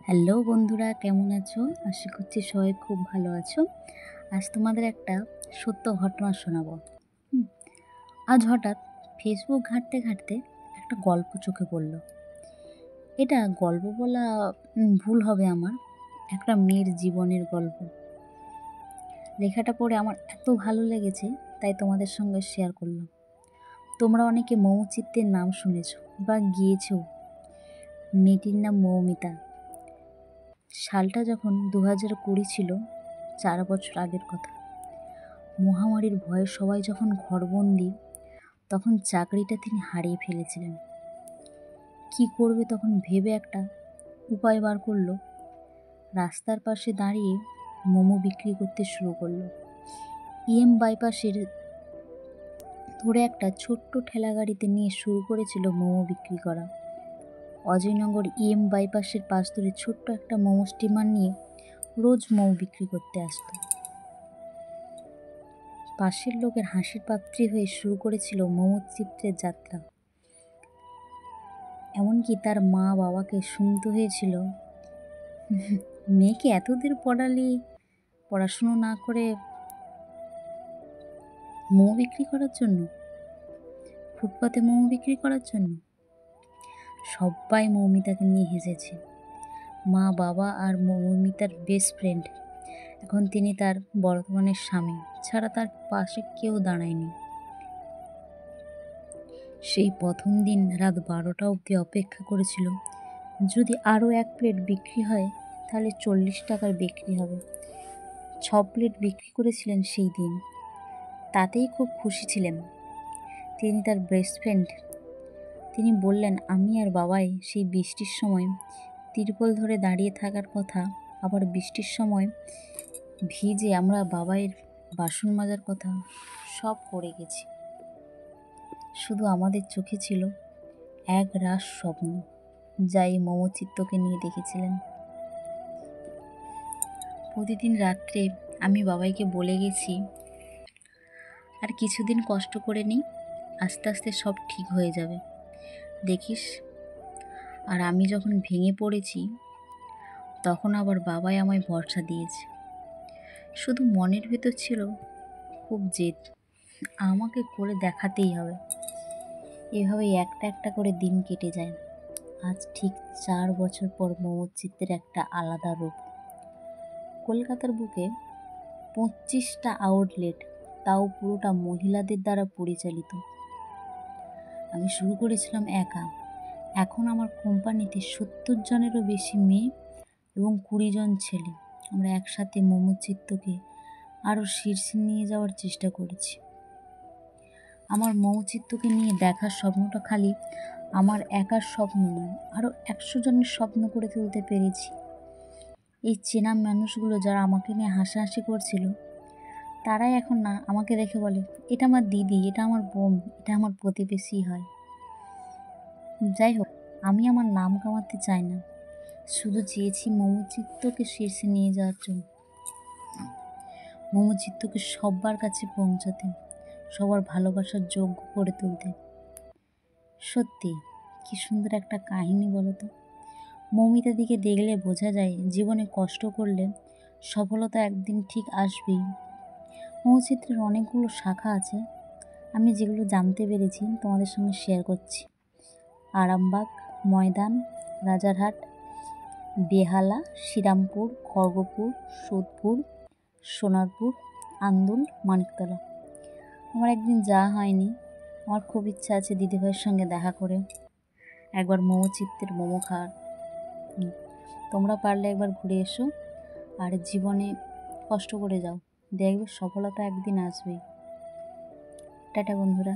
Hello বন্ধুরা, কেমন আছো? আশা করছি সবাই খুব ভালো আছো। আজ তোমাদের একটা সত্য ঘটনা শোনাবো। হুম, আজ হঠাৎ ফেসবুক ঘাঁটতে ঘাঁটতে একটা গল্প চোখে পড়ল। এটা গল্প বলা ভুল হবে আমার, একটা মেয়ের জীবনের গল্প। লেখাটা পড়ে আমার এত ভালো লেগেছে, তাই তোমাদের সঙ্গে শেয়ার করলাম। তোমরা অনেকে মৌচিত্রের নাম শুনেছ বা গিয়েছো। মেয়েটির নাম মৌমিতা। সালটা যখন 2020 ছিল, 4 বছর আগের কথা। মহামারীর ভয়ে সবাই যখন ঘরবন্দি, তখন চাকরিটা তিনি হারিয়ে ফেলেছিলেন। কি করবে তখন ভেবে একটা উপায় বার করলো। রাস্তার পাশে দাঁড়িয়ে মোমো বিক্রি করতে শুরু করলো। বাইপাসের ধরে একটা ছোট্ট ঠেলা গাড়িতে নিয়ে শুরু করেছিল মোমো বিক্রি করা। অজয়নগর বাইপাসের পাশ ধরে ছোট্ট একটা মোমো স্টিমার নিয়ে রোজ মোমো বিক্রি করতে আসতো। পাশের লোকের হাসির পাত্রী হয়ে শুরু করেছিল মোমোর চিত্রের যাত্রা। এমনকি তার মা বাবাকে শুনতে হয়েছিল, মেয়েকে এতদূর পড়াশুনো না করে মোমো বিক্রি করার জন্য, ফুটপাতে মোমো বিক্রি করার জন্য। সবাই মৌমিতাকে নিয়ে হেসেছে। মা বাবা আর মৌমিতার বেস্ট ফ্রেন্ড, এখন তিনি তার বর্তমানের স্বামী ছাড়া তার পাশে কেউ দাঁড়ায়নি। সেই প্রথম দিন রাত 12টা অবধি অপেক্ষা করেছিল, যদি আরও 1 প্লেট বিক্রি হয় তাহলে 40 টাকার বিক্রি হবে। 6 প্লেট বিক্রি করেছিলেন সেই দিন, তাতেই খুব খুশি ছিলেন তিনি। তার বেস্ট ফ্রেন্ড তিনি বললেন, আমি আর বাবাই সেই বৃষ্টির সময় তিরপল ধরে দাঁড়িয়ে থাকার কথা, আবার বৃষ্টির সময় ভিজে আমরা বাবাইয়ের বাসন মাজার কথা সব করে গেছি। শুধু আমাদের চোখে ছিল এক রাস স্বপ্ন, যা এই মমচিত্তকে নিয়ে দেখেছিলেন। প্রতিদিন রাত্রে আমি বাবাইকে বলে গেছি, আর কিছুদিন কষ্ট করে নিই, আস্তে আস্তে সব ঠিক হয়ে যাবে, দেখিস। আর আমি যখন ভেঙে পড়েছি, তখন আবার বাবাই আমায় ভরসা দিয়েছে। শুধু মনের ভেতর ছিল খুব জেদ, আমাকে করে দেখাতেই হবে। এভাবেই একটা একটা করে দিন কেটে যায়। আজ ঠিক 4 বছর পর মমচিত্রের একটা আলাদা রূপ। কলকাতার বুকে 25টা আউটলেট, তাও পুরোটা মহিলাদের দ্বারা পরিচালিত। আমি শুরু করেছিলাম একা, এখন আমার কোম্পানিতে 70 জনেরও বেশি মেয়ে এবং 20 জন ছেলে। আমরা একসাথে মৌচিত্রকে আরও শীর্ষে নিয়ে যাওয়ার চেষ্টা করেছি। আমার মৌচিত্রকে নিয়ে দেখার স্বপ্নটা খালি আমার একার স্বপ্ন নয়, আরও 100 জনের স্বপ্ন করে তুলতে পেরেছি। এই চেনা মানুষগুলো যারা আমাকে নিয়ে হাসাহাসি করছিল, তারাই এখন না আমাকে দেখে বলে, এটা আমার দিদি, এটা আমার বোন, এটা আমার প্রতিবেশী হয়। যাই হোক, আমি আমার নাম কামাতে চাই না, শুধু চেয়েছি মৌচিত্রকে শীর্ষে নিয়ে যাওয়ার জন্য, মৌচিত্রকে সবার কাছে পৌঁছাতে, সবার ভালোবাসার যোগ্য করে তুলতে। সত্যি কি সুন্দর একটা কাহিনী বলো তো। মৌমিতার দিকে দেখলে বোঝা যায়, জীবনে কষ্ট করলে সফলতা একদিন ঠিক আসবেই। মৌচিত্রের অনেকগুলো শাখা আছে, আমি যেগুলো জানতে পেরেছি তোমাদের সঙ্গে শেয়ার করছি। আরামবাগ, ময়দান, রাজারহাট, বেহালা, শ্রীরামপুর, খড়গপুর, সোদপুর, সোনারপুর, আন্দুল, মানিকতলা। আমার একদিন যাওয়া হয়নি, আমার খুব ইচ্ছা আছে দিদিভাইয়ের সঙ্গে দেখা করে একবার মৌচিত্রের মোমো খাওয়ার। তোমরা পারলে একবার ঘুরে এসো, আর জীবনে কষ্ট করে যাও, দেখবে সফলতা একদিন আসবেই। টাটা বন্ধুরা।